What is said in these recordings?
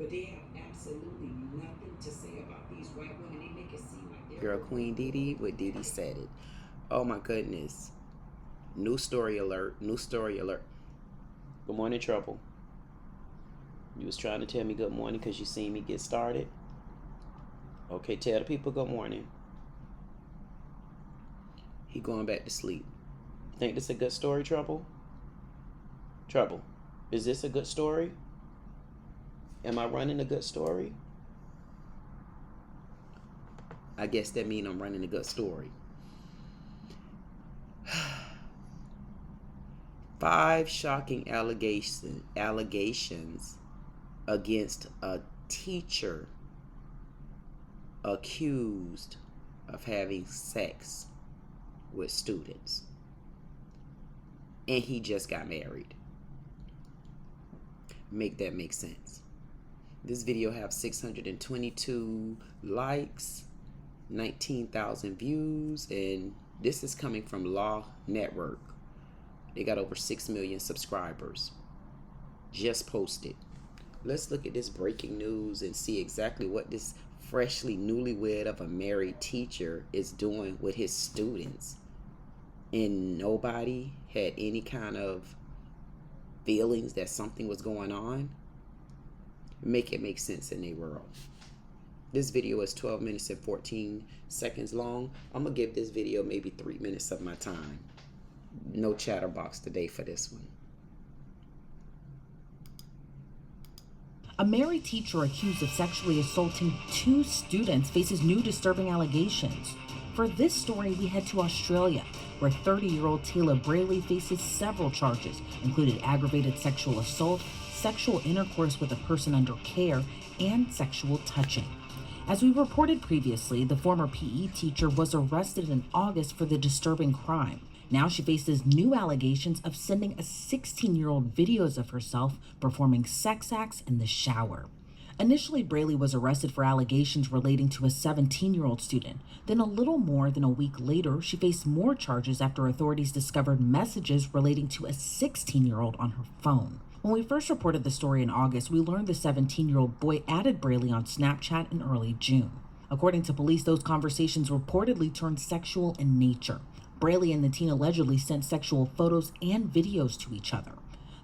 but they have absolutely nothing to say about these white women. They make it seem like they're... Girl, Queen Dee Dee with Dee Dee Said It. Oh my goodness. New story alert. New story alert. Good morning, Trouble. You was trying to tell me good morning because you seen me get started? Okay, tell the people good morning. He going back to sleep. Think this a good story, Trouble? Trouble, is this a good story? Am I running a good story? I guess that means I'm running a good story. 5 shocking allegations against a teacher accused of having sex with students. And he just got married. Make that make sense. This video have 622 likes, 19,000 views, and this is coming from Law Network. They got over 6 million subscribers. Just posted. Let's look at this breaking news and see exactly what this freshly newlywed of a married teacher is doing with his students. And nobody had any kind of feelings that something was going on. Make it make sense in their world. This video is 12 minutes and 14 seconds long. I'm gonna give this video maybe 3 minutes of my time. No chatterbox today for this one. A married teacher accused of sexually assaulting 2 students faces new disturbing allegations. For this story, we head to Australia, where 30-year-old Taylor Brayley faces several charges, including aggravated sexual assault, sexual intercourse with a person under care, and sexual touching. As we reported previously, the former PE teacher was arrested in August for the disturbing crime. Now she faces new allegations of sending a 16-year-old videos of herself performing sex acts in the shower. Initially, Brayley was arrested for allegations relating to a 17-year-old student. Then a little more than a week later, she faced more charges after authorities discovered messages relating to a 16-year-old on her phone. When we first reported the story in August, we learned the 17-year-old boy added Brayley on Snapchat in early June. According to police, those conversations reportedly turned sexual in nature. Brayley and the teen allegedly sent sexual photos and videos to each other.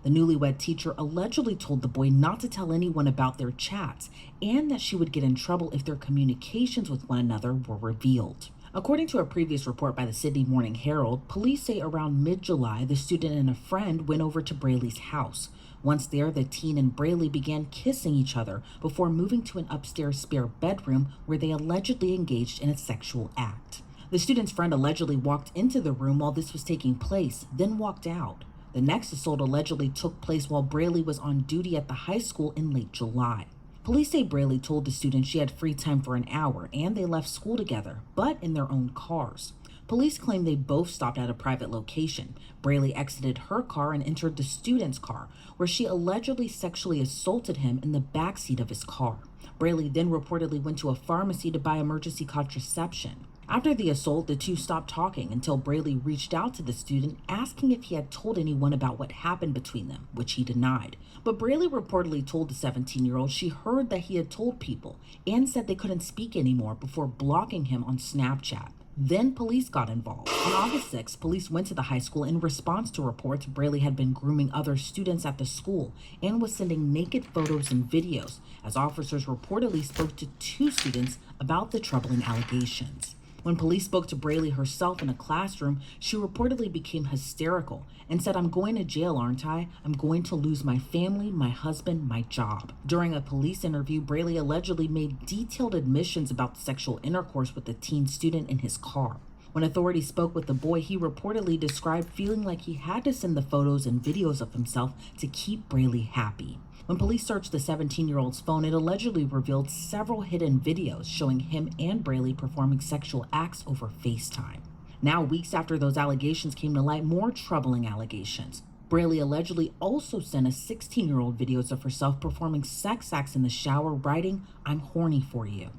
The newlywed teacher allegedly told the boy not to tell anyone about their chats and that she would get in trouble if their communications with one another were revealed. According to a previous report by the Sydney Morning Herald, police say around mid-July, the student and a friend went over to Brayley's house. Once there, the teen and Brayley began kissing each other before moving to an upstairs spare bedroom where they allegedly engaged in a sexual act. The student's friend allegedly walked into the room while this was taking place, then walked out. The next assault allegedly took place while Brayley was on duty at the high school in late July. Police say Brayley told the student she had free time for an hour and they left school together, but in their own cars. Police claim they both stopped at a private location. Brayley exited her car and entered the student's car, where she allegedly sexually assaulted him in the backseat of his car. Brayley then reportedly went to a pharmacy to buy emergency contraception. After the assault, the two stopped talking until Brayley reached out to the student asking if he had told anyone about what happened between them, which he denied. But Brayley reportedly told the 17-year-old she heard that he had told people and said they couldn't speak anymore before blocking him on Snapchat. Then police got involved. On August 6th, police went to the high school in response to reports Brayley had been grooming other students at the school and was sending naked photos and videos, as officers reportedly spoke to 2 students about the troubling allegations. When police spoke to Brayley herself in a classroom, she reportedly became hysterical and said, "I'm going to jail, aren't I? I'm going to lose my family, my husband, my job." During a police interview, Brayley allegedly made detailed admissions about sexual intercourse with the teen student in his car. When authorities spoke with the boy, he reportedly described feeling like he had to send the photos and videos of himself to keep Brayley happy. When police searched the 17-year-old's phone, it allegedly revealed several hidden videos showing him and Brayley performing sexual acts over FaceTime. Now, weeks after those allegations came to light, more troubling allegations. Braley allegedly also sent a 16-year-old videos of herself performing sex acts in the shower, writing, "I'm horny for you."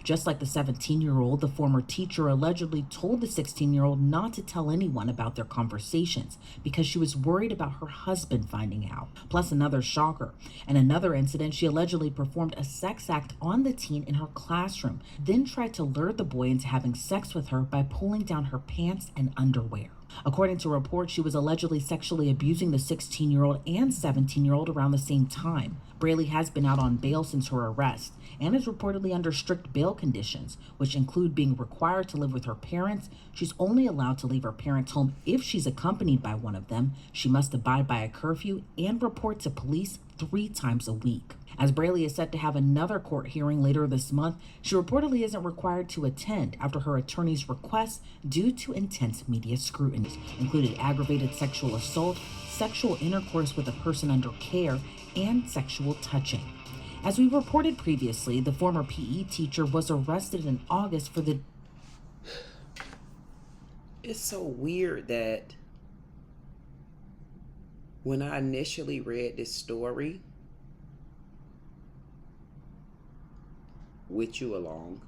Just like the 17-year-old, the former teacher allegedly told the 16-year-old not to tell anyone about their conversations because she was worried about her husband finding out. Plus another shocker. In another incident, she allegedly performed a sex act on the teen in her classroom, then tried to lure the boy into having sex with her by pulling down her pants and underwear. According to reports, she was allegedly sexually abusing the 16-year-old and 17-year-old around the same time. Braley has been out on bail since her arrest and is reportedly under strict bail conditions, which include being required to live with her parents. She's only allowed to leave her parents' home if she's accompanied by one of them. She must abide by a curfew and report to police 3 times a week. As Braley is set to have another court hearing later this month, she reportedly isn't required to attend after her attorney's request due to intense media scrutiny, included aggravated sexual assault, sexual intercourse with a person under care, and sexual touching. As we reported previously, the former PE teacher was arrested in August for the... It's so weird that when I initially read this story with you along,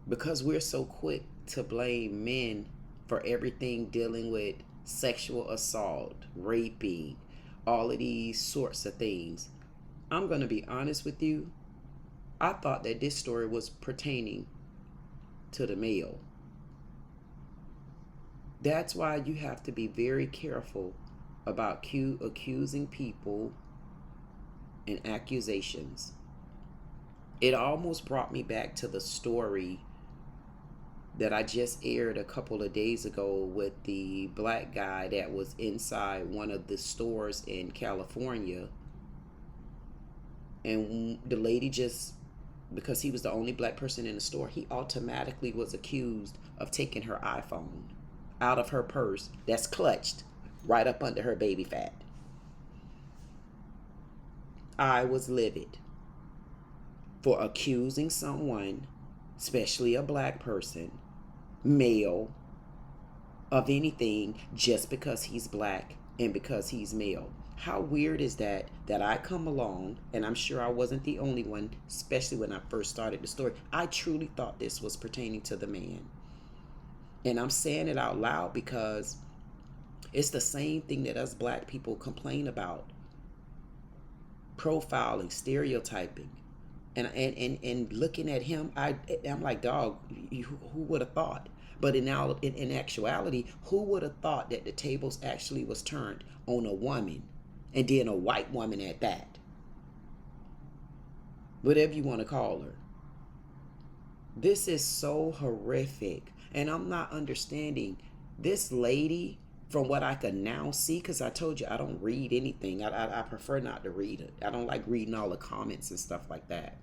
because we're so quick to blame men for everything dealing with sexual assault, raping, all of these sorts of things. I'm going to be honest with you. I thought that this story was pertaining to the male. That's why you have to be very careful about accusing people and accusations. It almost brought me back to the story that I just aired a couple of days ago with the black guy that was inside one of the stores in California. And the lady just, because he was the only black person in the store, he automatically was accused of taking her iPhone out of her purse that's clutched right up under her baby fat. I was livid for accusing someone, especially a black person, male, of anything just because he's black and because he's male. How weird is that I come along, and I'm sure I wasn't the only one, especially when I first started the story. I truly thought this was pertaining to the man. And I'm saying it out loud because it's the same thing that us black people complain about. Profiling, stereotyping. And looking at him, I'm like, dog, who would have thought? But in actuality, who would have thought that the tables actually was turned on a woman, and then a white woman at that? Whatever you want to call her. This is so horrific. And I'm not understanding this lady, from what I can now see, because I told you I don't read anything. I prefer not to read it. I don't like reading all the comments and stuff like that.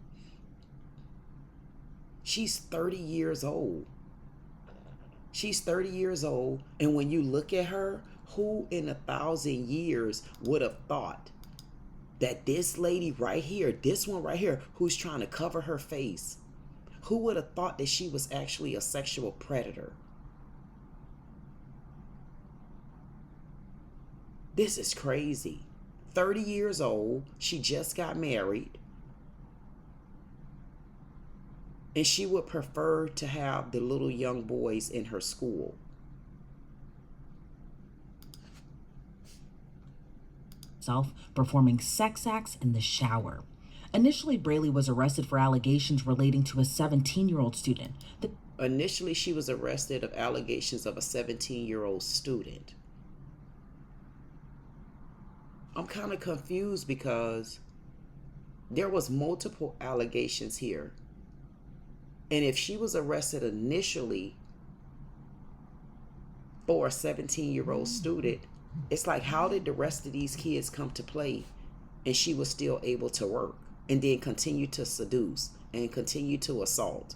She's 30 years old. She's 30 years old. And when you look at her, who in 1,000 years would have thought that this lady right here, this one right here, who's trying to cover her face, who would have thought that she was actually a sexual predator? This is crazy. 30 years old. She just got married. And she would prefer to have the little young boys in her school. Performing sex acts in the shower. Initially, Braley was arrested for allegations relating to a 17-year-old student. Initially, she was arrested of allegations of a 17-year-old student. I'm kind of confused because there was multiple allegations here. And if she was arrested initially for a 17-year-old student, it's like, how did the rest of these kids come to play and she was still able to work and then continue to seduce and continue to assault?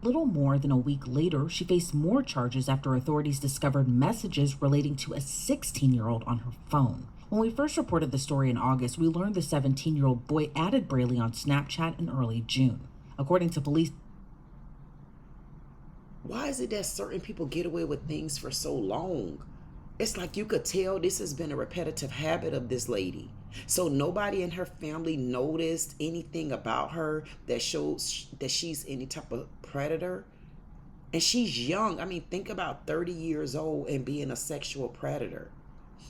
Little more than a week later, she faced more charges after authorities discovered messages relating to a 16-year-old on her phone. When we first reported the story in August, we learned the 17-year-old boy added Braley on Snapchat in early June. According to police, Why is it that certain people get away with things for so long? It's like you could tell this has been a repetitive habit of this lady. So nobody in her family noticed anything about her that shows that she's any type of predator. And she's young. I mean, think about 30 years old and being a sexual predator.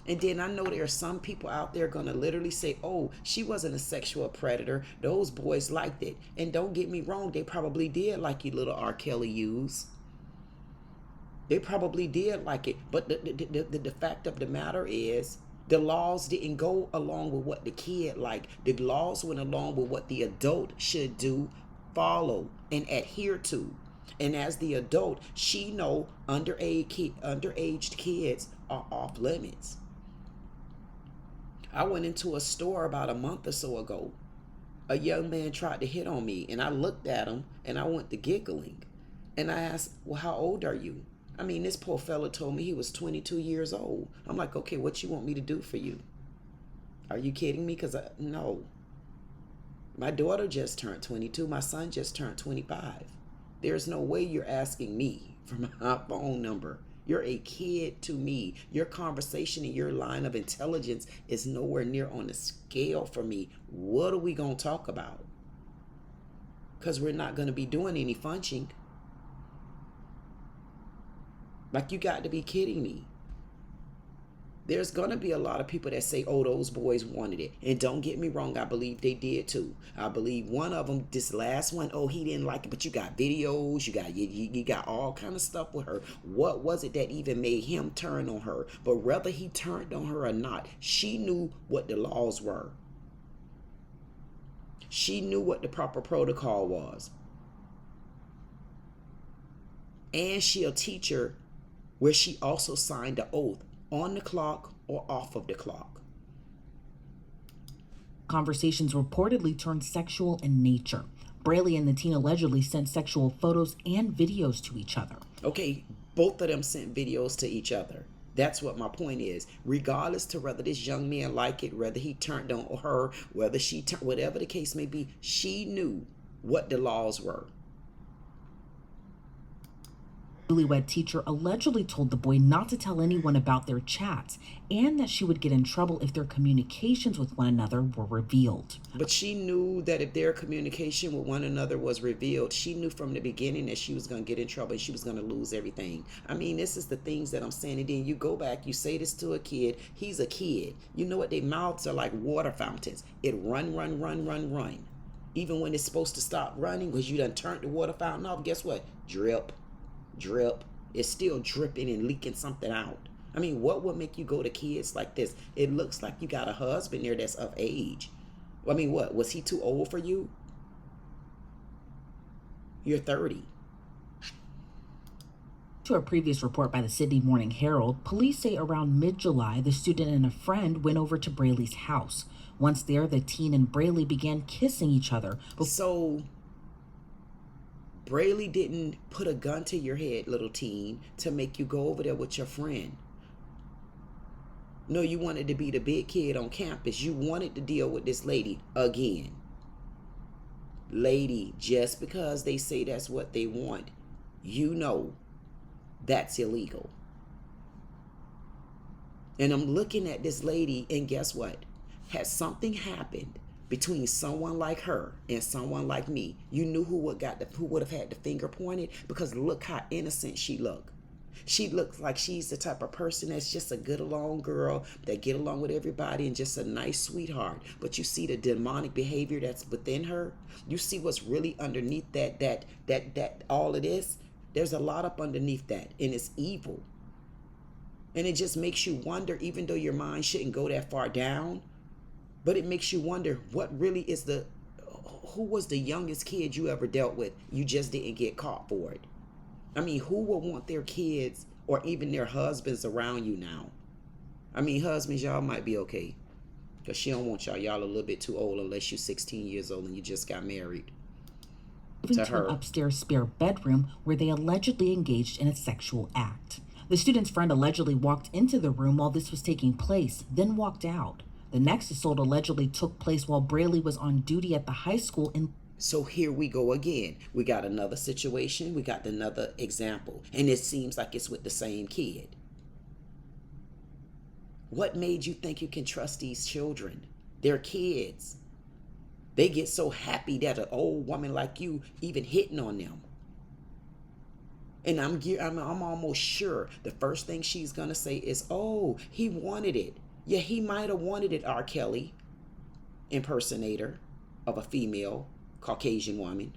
And then I know there are some people out there going to literally say, oh, she wasn't a sexual predator. Those boys liked it. And don't get me wrong, they probably did like you, little R. Kelly use. They probably did like it. But the fact of the matter is, the laws didn't go along with what the kid liked. The laws went along with what the adult should do, follow, and adhere to. And as the adult, she know underage kids are off limits. I went into a store about a month or so ago. A young man tried to hit on me, and I looked at him, and I went to giggling. And I asked, well, how old are you? I mean, this poor fella told me he was 22 years old. I'm like, okay, what you want me to do for you? Are you kidding me? Because no. My daughter just turned 22. My son just turned 25. There's no way you're asking me for my phone number. You're a kid to me. Your conversation and your line of intelligence is nowhere near on the scale for me. What are we going to talk about? Because we're not going to be doing any funching. Like, you got to be kidding me. There's going to be a lot of people that say, oh, those boys wanted it. And don't get me wrong, I believe they did too. I believe one of them, this last one, oh, he didn't like it. But you got videos, you got all kind of stuff with her. What was it that even made him turn on her? But whether he turned on her or not, she knew what the laws were. She knew what the proper protocol was. And she's a teacher where she also signed the oath on the clock or off of the clock. Conversations reportedly turned sexual in nature. Braley and the teen allegedly sent sexual photos and videos to each other. Okay, both of them sent videos to each other. That's what my point is. Regardless to whether this young man liked it, whether he turned on her, whether she turned, whatever the case may be, she knew what the laws were. Newlywed teacher allegedly told the boy not to tell anyone about their chats and that she would get in trouble if their communications with one another were revealed. But she knew that if their communication with one another was revealed, she knew from the beginning that she was going to get in trouble and she was going to lose everything. I mean, this is the things that I'm saying. And then you go back, you say this to a kid. He's a kid. You know what? Their mouths are like water fountains. It run. Even when it's supposed to stop running because you done turned the water fountain off, guess what? Drip. It's still dripping and leaking something out. I mean, what would make you go to kids like this? It looks like you got a husband there that's of age. I mean, what? Was he too old for you? You're 30. To a previous report by the Sydney Morning Herald, police say around mid-July, the student and a friend went over to Braley's house. Once there, the teen and Braley began kissing each other. So Braley didn't put a gun to your head, little teen, to make you go over there with your friend. No, you wanted to be the big kid on campus. You wanted to deal with this lady again. Lady, just because they say that's what they want, you know that's illegal. And I'm looking at this lady, and guess what? Has something happened between someone like her and someone like me, you knew who would have had the finger pointed, because look how innocent she looked. She looks like she's the type of person that's just a good along girl that get along with everybody and just a nice sweetheart. But you see the demonic behavior that's within her. You see what's really underneath that all of this. There's a lot up underneath that, and it's evil. And it just makes you wonder, even though your mind shouldn't go that far down, but it makes you wonder, what really is who was the youngest kid you ever dealt with? You just didn't get caught for it. I mean, who would want their kids or even their husbands around you now? I mean, husbands, y'all might be okay, because she don't want y'all. Y'all a little bit too old unless you're 16 years old and you just got married. Moving to an upstairs spare bedroom where they allegedly engaged in a sexual act. The student's friend allegedly walked into the room while this was taking place, then walked out. The next assault allegedly took place while Braley was on duty at the high school in So here we go again. We got another situation. We got another example. And it seems like it's with the same kid. What made you think you can trust these children? They're kids. They get so happy that an old woman like you even hitting on them. And I'm almost sure the first thing she's going to say is, oh, he wanted it. Yeah, he might have wanted it, R. Kelly, impersonator of a female Caucasian woman,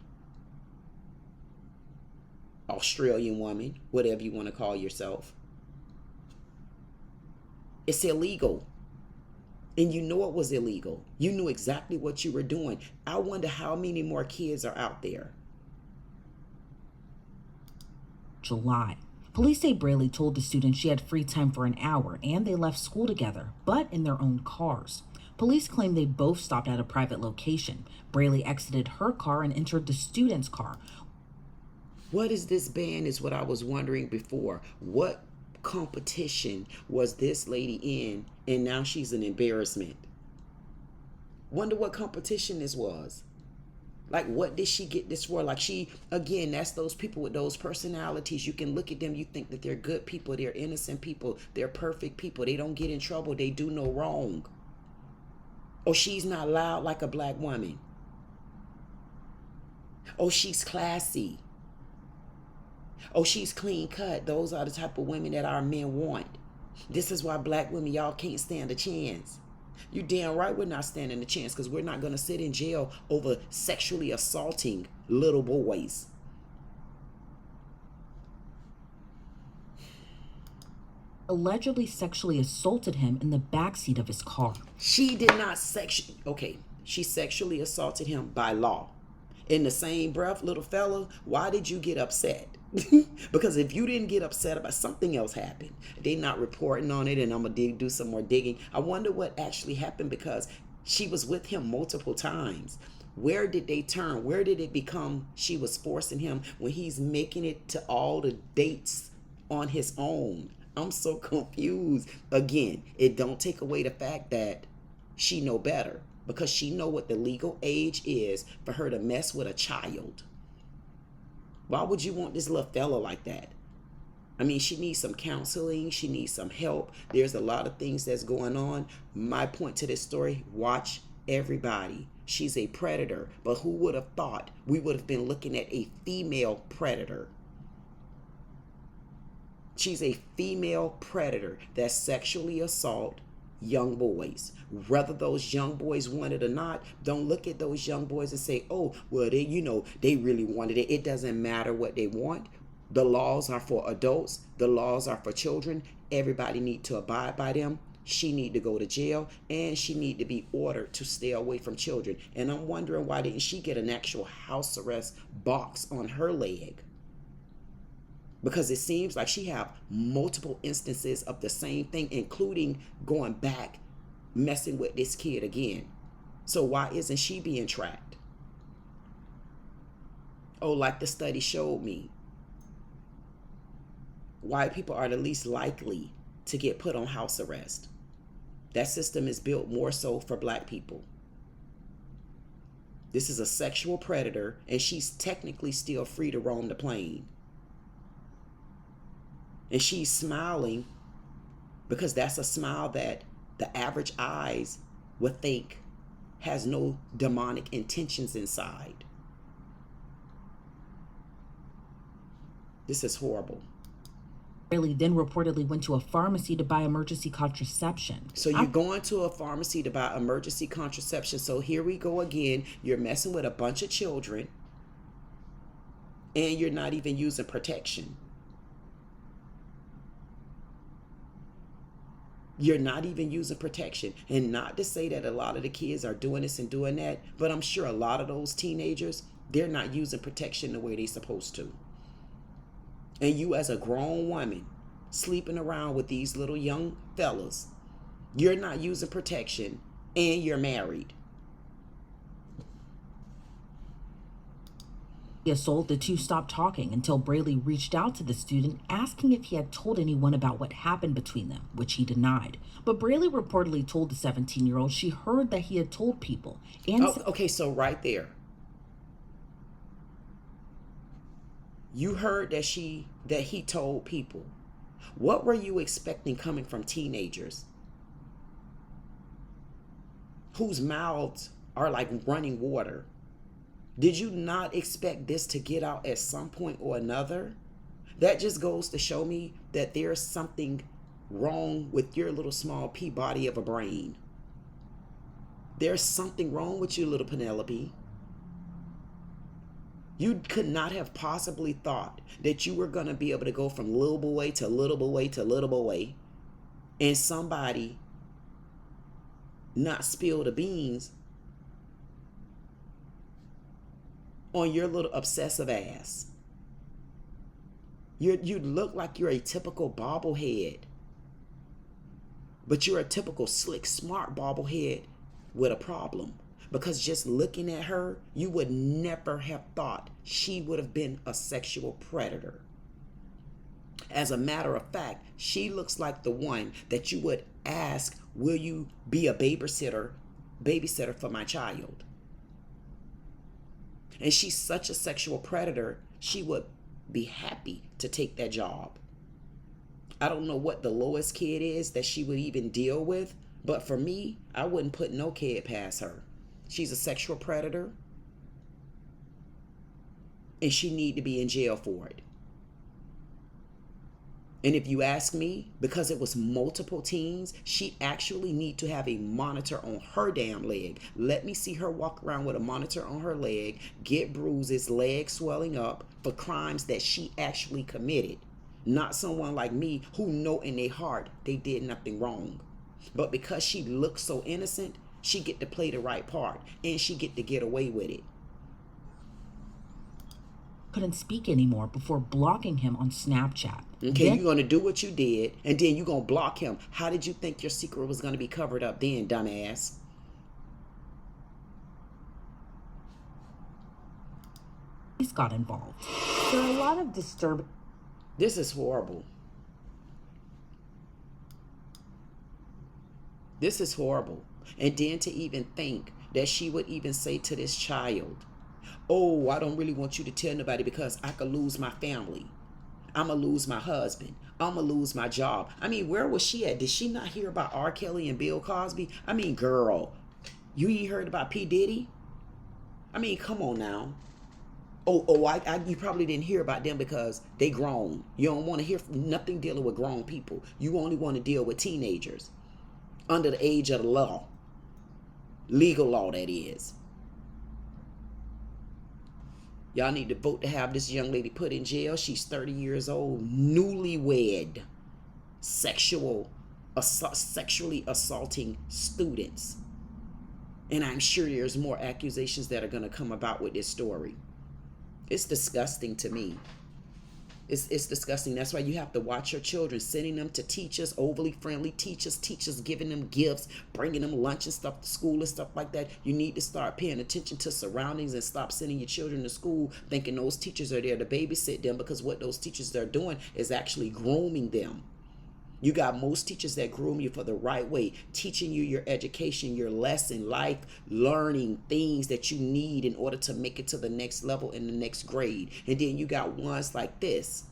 Australian woman, whatever you want to call yourself. It's illegal. And you know it was illegal. You knew exactly what you were doing. I wonder how many more kids are out there. July. Police say Braley told the student she had free time for an hour and they left school together, but in their own cars. Police claim they both stopped at a private location. Braley exited her car and entered the student's car. What is this ban is what I was wondering before. What competition was this lady in, and now she's an embarrassment? Wonder what competition this was. Like, what did she get this for? Like, she, again, that's those people with those personalities. You can look at them, you think that they're good people, they're innocent people, they're perfect people, they don't get in trouble, they do no wrong. Oh, she's not loud like a black woman. Oh, she's classy. Oh, she's clean cut. Those are the type of women that our men want. This is why black women, y'all can't stand a chance. You damn right we're not standing a chance, because we're not going to sit in jail over sexually assaulting little boys. Allegedly sexually assaulted him in the backseat of his car. She did not she sexually assaulted him by law. In the same breath, little fella, why did you get upset? Because if you didn't get upset about something else happened, they not reporting on it, and I'm gonna do some more digging. I wonder what actually happened, because she was with him multiple times. Where did they turn? Where did it become she was forcing him when he's making it to all the dates on his own? I'm so confused. Again, it don't take away the fact that she know better, because she know what the legal age is for her to mess with a child. Why would you want this little fella like that? I mean, she needs some counseling. She needs some help. There's a lot of things that's going on. My point to this story, watch everybody. She's a predator, but who would have thought we would have been looking at a female predator? She's a female predator that sexually assault young boys. Whether those young boys want it or not, don't look at those young boys and say, oh, well, they really wanted it. It doesn't matter what they want. The laws are for adults. The laws are for children. Everybody need to abide by them. She need to go to jail, and she need to be ordered to stay away from children. And I'm wondering, why didn't she get an actual house arrest box on her leg? Because it seems like she have multiple instances of the same thing, including going back, messing with this kid again. So why isn't she being tracked? Oh, like the study showed me, white people are the least likely to get put on house arrest. That system is built more so for black people. This is a sexual predator, and she's technically still free to roam the plane. And she's smiling because that's a smile that the average eyes would think has no demonic intentions inside. This is horrible. Braley then reportedly went to a pharmacy to buy emergency contraception. So you're going to a pharmacy to buy emergency contraception. So here we go again. You're messing with a bunch of children, and you're not even using protection. You're not even using protection. And not to say that a lot of the kids are doing this and doing that, but I'm sure a lot of those teenagers, they're not using protection the way they're supposed to. And you as a grown woman sleeping around with these little young fellas, you're not using protection, and you're married. Assault, the two stopped talking until Braley reached out to the student asking if he had told anyone about what happened between them, which he denied. But Braley reportedly told the 17-year-old she heard that he had told people. And okay, so right there, You heard that he told people. What were you expecting coming from teenagers whose mouths are like running water? Did you not expect this to get out at some point or another? That just goes to show me that there's something wrong with your little small pea body of a brain. There's something wrong with you, little Penelope. You could not have possibly thought that you were going to be able to go from little boy to little boy to little boy and somebody not spill the beans on your little obsessive ass. You look like you're a typical bobblehead, but you're a typical slick, smart bobblehead with a problem. Because just looking at her, you would never have thought she would have been a sexual predator. As a matter of fact, she looks like the one that you would ask, will you be a babysitter for my child? And she's such a sexual predator, she would be happy to take that job. I don't know what the lowest kid is that she would even deal with, but for me, I wouldn't put no kid past her. She's a sexual predator, and she need to be in jail for it. And if you ask me, because it was multiple teens, she actually need to have a monitor on her damn leg. Let me see her walk around with a monitor on her leg, get bruises, legs swelling up for crimes that she actually committed. Not someone like me who know in their heart they did nothing wrong. But because she looks so innocent, she get to play the right part, and she get away with it. Couldn't speak anymore before blocking him on Snapchat. Okay, Then, you're going to do what you did, and then you're going to block him. How did you think your secret was going to be covered up then, dumbass? police got involved. There are a lot of disturbing. This is horrible. This is horrible. And then to even think that she would even say to this child, oh, I don't really want you to tell nobody because I could lose my family. I'm going to lose my husband. I'm going to lose my job. I mean, where was she at? Did she not hear about R. Kelly and Bill Cosby? I mean, girl, you ain't heard about P. Diddy? I mean, come on now. You probably didn't hear about them because they grown. You don't want to hear nothing dealing with grown people. You only want to deal with teenagers under the age of the law. Legal law, that is. Y'all need to vote to have this young lady put in jail. She's 30 years old, newlywed, sexually assaulting students. And I'm sure there's more accusations that are going to come about with this story. It's disgusting to me. It's disgusting. That's why you have to watch your children, sending them to teachers, overly friendly teachers giving them gifts, bringing them lunch and stuff to school and stuff like that. You need to start paying attention to surroundings and stop sending your children to school thinking those teachers are there to babysit them, because what those teachers are doing is actually grooming them. You got most teachers that groom you for the right way, teaching you your education, your lesson, life, learning things that you need in order to make it to the next level in the next grade. And then you got ones like this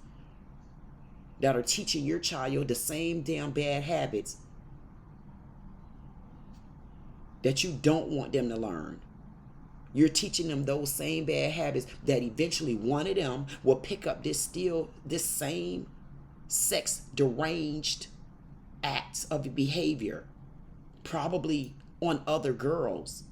that are teaching your child the same damn bad habits that you don't want them to learn. You're teaching them those same bad habits that eventually one of them will pick up this same sex deranged acts of behavior, probably on other girls.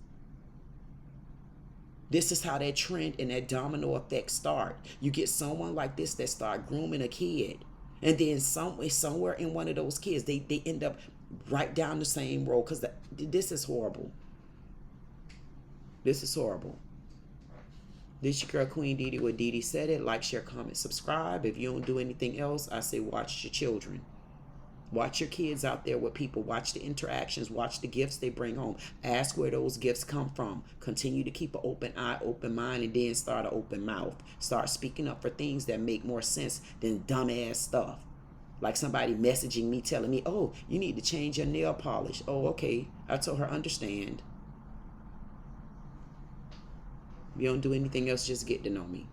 This is how that trend and that domino effect start. You get someone like this that start grooming a kid, and then somewhere in one of those kids they end up right down the same road, because this is horrible. This is horrible. This your girl Queen Dee Dee with Dee Dee Said It. Like, share, comment, subscribe. If you don't do anything else, I say watch your children. Watch your kids out there with people. Watch the interactions. Watch the gifts they bring home. Ask where those gifts come from. Continue to keep an open eye, open mind, and then start an open mouth. Start speaking up for things that make more sense than dumbass stuff. Like somebody messaging me telling me, oh, you need to change your nail polish. Oh, okay. I told her, understand. If you don't do anything else, just get to know me.